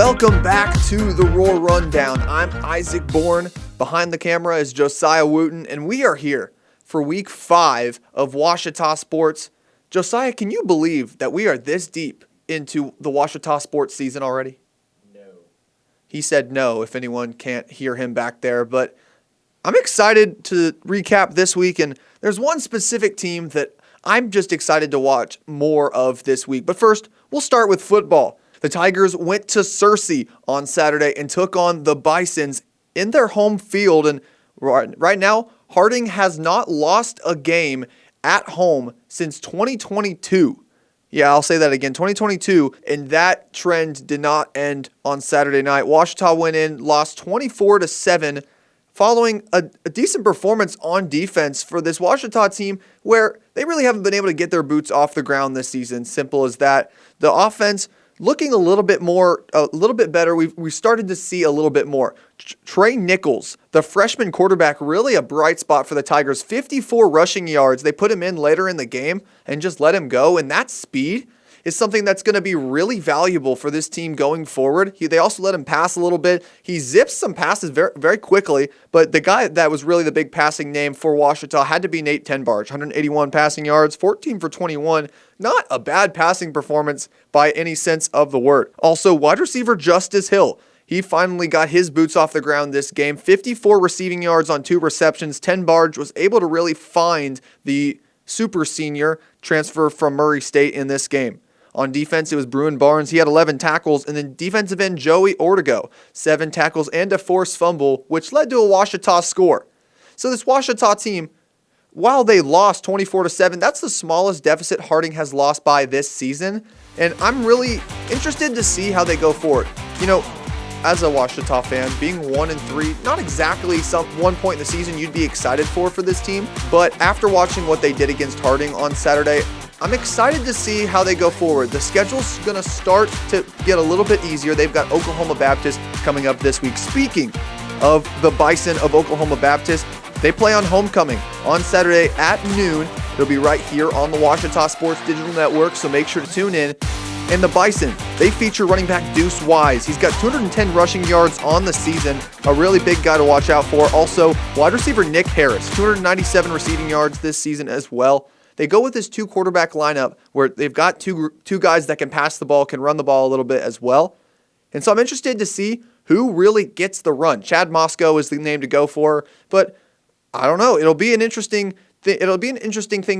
Welcome back to the Roar Rundown. I'm Isaac Bourne. Behind the camera is Josiah Wooten, and we are here for Week 5 of Ouachita Sports. Josiah, can you believe that we are this deep into the Ouachita Sports season already? No. He said no, if anyone can't hear him back there, but I'm excited to recap this week, and there's one specific team that I'm just excited to watch more of this week. But first, we'll start with football. The Tigers went to Searcy on Saturday and took on the Bisons in their home field. And right now, Harding has not lost a game at home since 2022. Yeah, I'll say that again, 2022. And that trend did not end on Saturday night. Ouachita went in, lost 24-7, following a decent performance on defense for this Ouachita team where they really haven't been able to get their boots off the ground this season. Simple as that. The offense looking a little bit better. We started to see a little bit more. Trey Nichols, the freshman quarterback, really a bright spot for the Tigers. 54 rushing yards. They put him in later in the game and just let him go. And that speed is something that's going to be really valuable for this team going forward. They also let him pass a little bit. He zips some passes very, very quickly, but the guy that was really the big passing name for Ouachita had to be Nate Tenbarge. 181 passing yards, 14 for 21. Not a bad passing performance by any sense of the word. Also, wide receiver Justice Hill. He finally got his boots off the ground this game. 54 receiving yards on 2 receptions. Tenbarge was able to really find the super senior transfer from Murray State in this game. On defense, it was Bruin Barnes. He had 11 tackles. And then defensive end Joey Ortego, 7 tackles and a forced fumble, which led to a Ouachita score. So this Ouachita team, while they lost 24-7, that's the smallest deficit Harding has lost by this season. And I'm really interested to see how they go forward. You know, as a Ouachita fan, being 1-3, not exactly one point in the season you'd be excited for this team. But after watching what they did against Harding on Saturday, I'm excited to see how they go forward. The schedule's going to start to get a little bit easier. They've got Oklahoma Baptist coming up this week. Speaking of the Bison of Oklahoma Baptist, they play on homecoming on Saturday at noon. It'll be right here on the Ouachita Sports Digital Network, so make sure to tune in. And the Bison, they feature running back Deuce Wise. He's got 210 rushing yards on the season, a really big guy to watch out for. Also, wide receiver Nick Harris, 297 receiving yards this season as well. They go with this 2 quarterback lineup where they've got two guys that can pass the ball, can run the ball a little bit as well. And so I'm interested to see who really gets the run. Chad Moscow is the name to go for, but I don't know. It'll be an interesting thing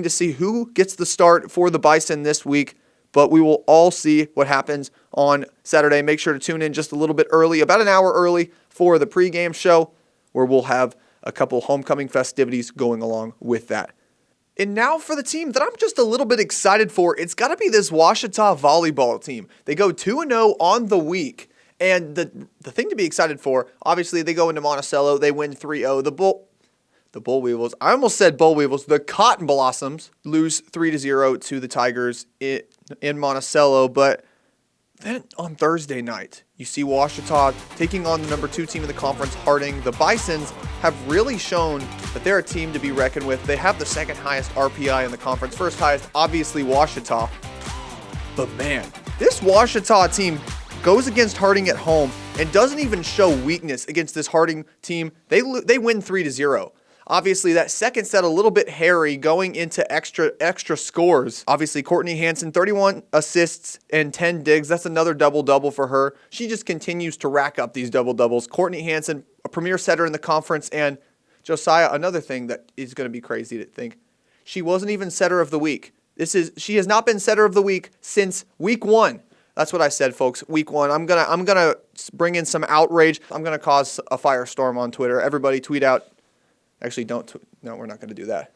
to see who gets the start for the Bison this week, but we will all see what happens on Saturday. Make sure to tune in just a little bit early, about an hour early, for the pregame show where we'll have a couple homecoming festivities going along with that. And now for the team that I'm just a little bit excited for, it's got to be this Ouachita volleyball team. They go 2-0 on the week. And the thing to be excited for, obviously they go into Monticello, they win 3-0. The Bull Weevils, I almost said Bull Weevils, the Cotton Blossoms lose 3-0 to the Tigers in Monticello. But then on Thursday night, you see Ouachita taking on the number 2 team in the conference, Harding. The Bisons have really shown that they're a team to be reckoned with. They have the second highest RPI in the conference. First highest, obviously, Ouachita. But man, this Ouachita team goes against Harding at home and doesn't even show weakness against this Harding team. They win 3-0. Obviously, that second set a little bit hairy going into extra scores. Obviously, Courtney Hansen, 31 assists and 10 digs. That's another double-double for her. She just continues to rack up these double-doubles. Courtney Hansen, a premier setter in the conference. And Josiah, another thing that is going to be crazy to think, she wasn't even setter of the week. She has not been setter of the week since week 1. That's what I said, folks. Week 1. I'm gonna bring in some outrage. I'm gonna cause a firestorm on Twitter. Everybody tweet out. Actually, no, we're not going to do that.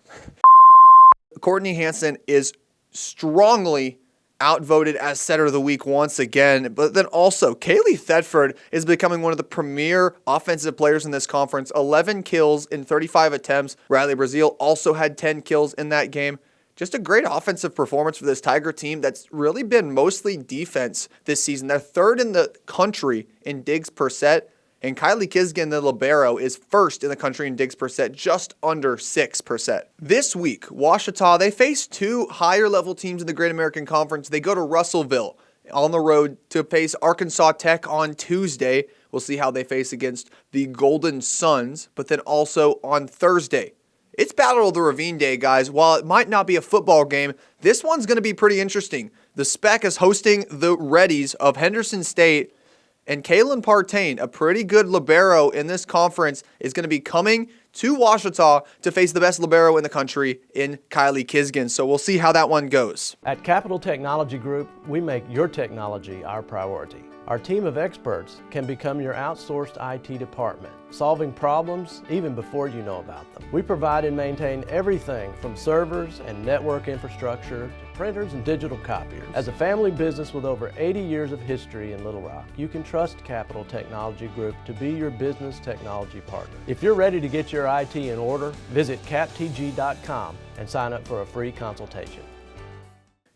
Courtney Hansen is strongly outvoted as setter of the week once again. But then also, Kaylee Thetford is becoming one of the premier offensive players in this conference. 11 kills in 35 attempts. Riley Brazil also had 10 kills in that game. Just a great offensive performance for this Tiger team that's really been mostly defense this season. They're 3rd in the country in digs per set. And Kylie Kisgan, the libero, is 1st in the country in digs per set, just under 6 per set. This week, Ouachita, they face 2 higher-level teams in the Great American Conference. They go to Russellville on the road to face Arkansas Tech on Tuesday. We'll see how they face against the Golden Suns, but then also on Thursday. It's Battle of the Ravine Day, guys. While it might not be a football game, this one's going to be pretty interesting. The Spec is hosting the Reddies of Henderson State, and Kalen Partain, a pretty good libero in this conference, is going to be coming to Washita to face the best libero in the country in Kylie Kisgan. So we'll see how that one goes. At Capital Technology Group, we make your technology our priority. Our team of experts can become your outsourced IT department, solving problems even before you know about them. We provide and maintain everything from servers and network infrastructure to printers and digital copiers. As a family business with over 80 years of history in Little Rock, you can trust Capital Technology Group to be your business technology partner. If you're ready to get your IT in order, visit captg.com and sign up for a free consultation.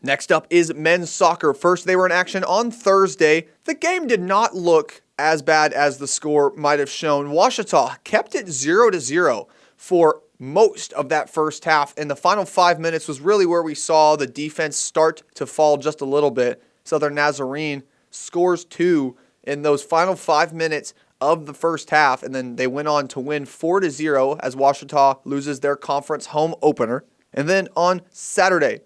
Next up is men's soccer. First, they were in action on Thursday. The game did not look as bad as the score might have shown. Washita kept it 0-0 for most of that first half, and the final 5 minutes was really where we saw the defense start to fall just a little bit. Southern Nazarene scores 2 in those final 5 minutes of the first half, and then they went on to win 4-0 as Washita loses their conference home opener. And then on Saturday,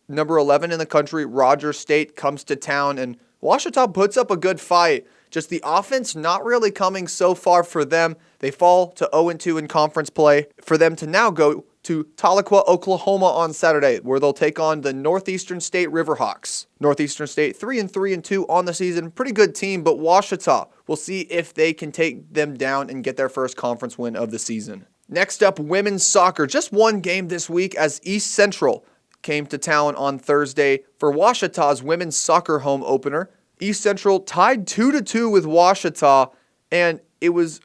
number 11 in the country, Rogers State, comes to town, and Washita puts up a good fight. Just the offense not really coming so far for them. They fall to 0-2 in conference play for them to now go to Tahlequah, Oklahoma on Saturday, where they'll take on the Northeastern State Riverhawks. Northeastern State 3-3-2 on the season. Pretty good team, but Washita, we'll see if they can take them down and get their first conference win of the season. Next up, women's soccer. Just one game this week as East Central came to town on Thursday for Washita's women's soccer home opener. East Central tied 2-2 with Washita, and it was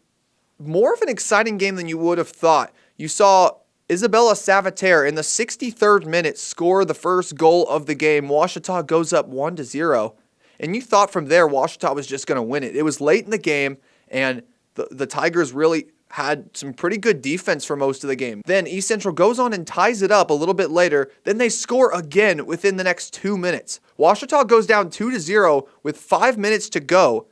more of an exciting game than you would have thought. You saw Isabella Savater in the 63rd minute score the first goal of the game. Washita goes up 1-0, and you thought from there Washita was just going to win it. It was late in the game, and the Tigers really had some pretty good defense for most of the game. Then East Central goes on and ties it up a little bit later. Then they score again within the next 2 minutes. Washita goes down 2-0 with 5 minutes to go.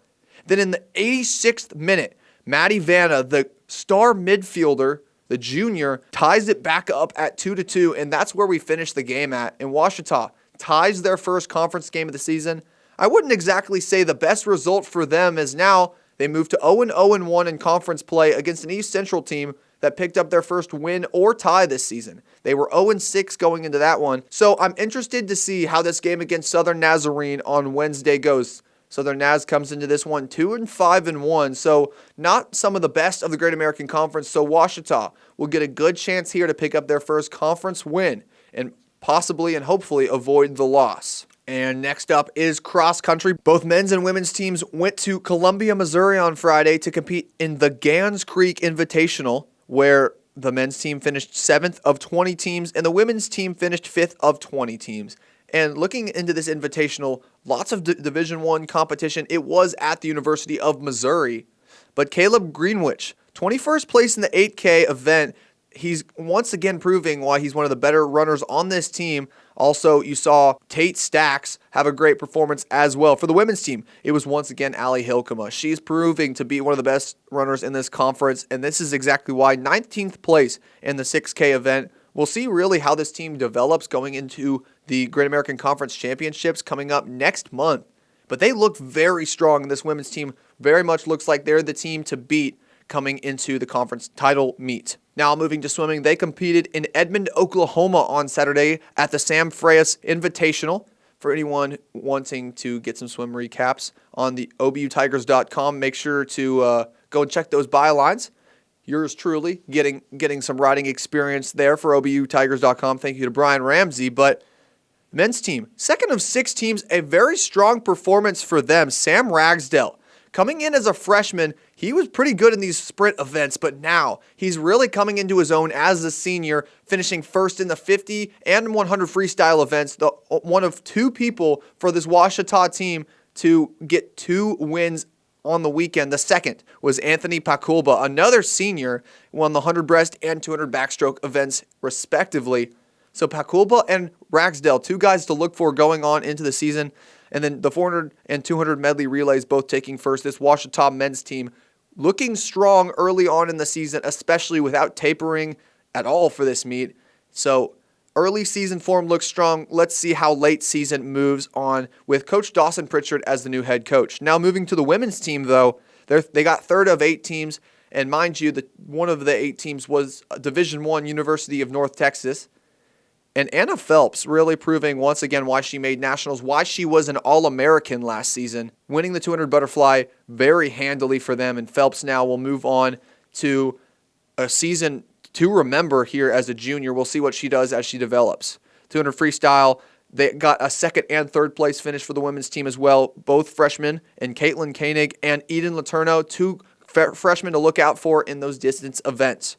Then in the 86th minute, Maddie Vanna, the star midfielder, the junior, ties it back up at 2-2, and that's where we finish the game at. And Washita ties their first conference game of the season. I wouldn't exactly say the best result for them is now they moved to 0-0-1 in conference play against an East Central team that picked up their first win or tie this season. They were 0-6 going into that one. So I'm interested to see how this game against Southern Nazarene on Wednesday goes. Southern Naz comes into this one 2-5-1, so not some of the best of the Great American Conference. So Washita will get a good chance here to pick up their first conference win and possibly and hopefully avoid the loss. And next up is cross country. Both men's and women's teams went to Columbia, Missouri on Friday to compete in the Gans Creek Invitational, where the men's team finished 7th of 20 teams and the women's team finished 5th of 20 teams. And looking into this invitational, lots of Division I competition. It was at the University of Missouri. But Caleb Greenwich, 21st place in the 8K event. He's once again proving why he's one of the better runners on this team. Also, you saw Tate Stacks have a great performance as well. For the women's team, it was once again Allie Hilkema. She's proving to be one of the best runners in this conference, and this is exactly why 19th place in the 6K event. We'll see really how this team develops going into the Great American Conference Championships coming up next month. But they look very strong. This women's team very much looks like they're the team to beat coming into the conference title meet. Now moving to swimming, they competed in Edmond, Oklahoma on Saturday at the Sam Freyas Invitational. For anyone wanting to get some swim recaps on the obutigers.com, make sure to go and check those bylines. Yours truly getting some riding experience there for obutigers.com. Thank you to Brian Ramsey. But men's team, 2nd of 6 teams, a very strong performance for them. Sam Ragsdale, coming in as a freshman, he was pretty good in these sprint events, but now he's really coming into his own as a senior, finishing 1st in the 50 and 100 freestyle events, one of 2 people for this Washita team to get 2 wins on the weekend. The second was Anthony Paculba, another senior, won the 100 breast and 200 backstroke events respectively. So Paculba and Ragsdale, 2 guys to look for going on into the season. And then the 400 and 200 medley relays both taking first. This Ouachita men's team looking strong early on in the season, especially without tapering at all for this meet. So early season form looks strong. Let's see how late season moves on with Coach Dawson Pritchard as the new head coach. Now moving to the women's team, though, they got third of 8 teams. And mind you, one of the 8 teams was Division I, University of North Texas. And Anna Phelps really proving once again why she made nationals, why she was an All-American last season, winning the 200 butterfly very handily for them. And Phelps now will move on to a season to remember here as a junior. We'll see what she does as she develops. 200 freestyle, they got a second and third place finish for the women's team as well. Both freshmen, and Caitlin Koenig and Eden Letourneau, 2 freshmen to look out for in those distance events.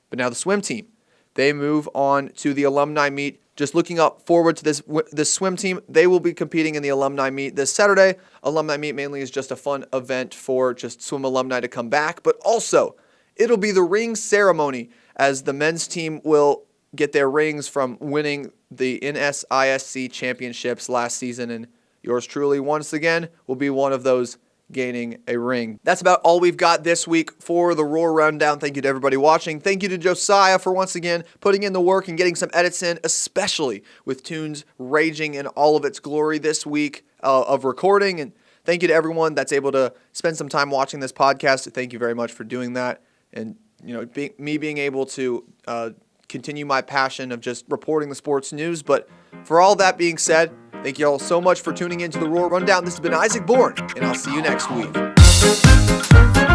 But now the swim team. They move on to the alumni meet. Just looking up forward to this swim team, they will be competing in the alumni meet this Saturday. Alumni meet mainly is just a fun event for just swim alumni to come back, but also it'll be the ring ceremony as the men's team will get their rings from winning the NSISC championships last season, and yours truly once again will be one of those gaining a ring. That's about all we've got this week for the Roar Rundown. Thank you to everybody watching. Thank you to Josiah for once again putting in the work and getting some edits in, especially with Tunes raging in all of its glory this week of recording. And thank you to everyone that's able to spend some time watching this podcast. Thank you very much for doing that. And being able to continue my passion of just reporting the sports news. But for all that being said, thank you all so much for tuning in to the Roar Rundown. This has been Isaac Bourne, and I'll see you next week.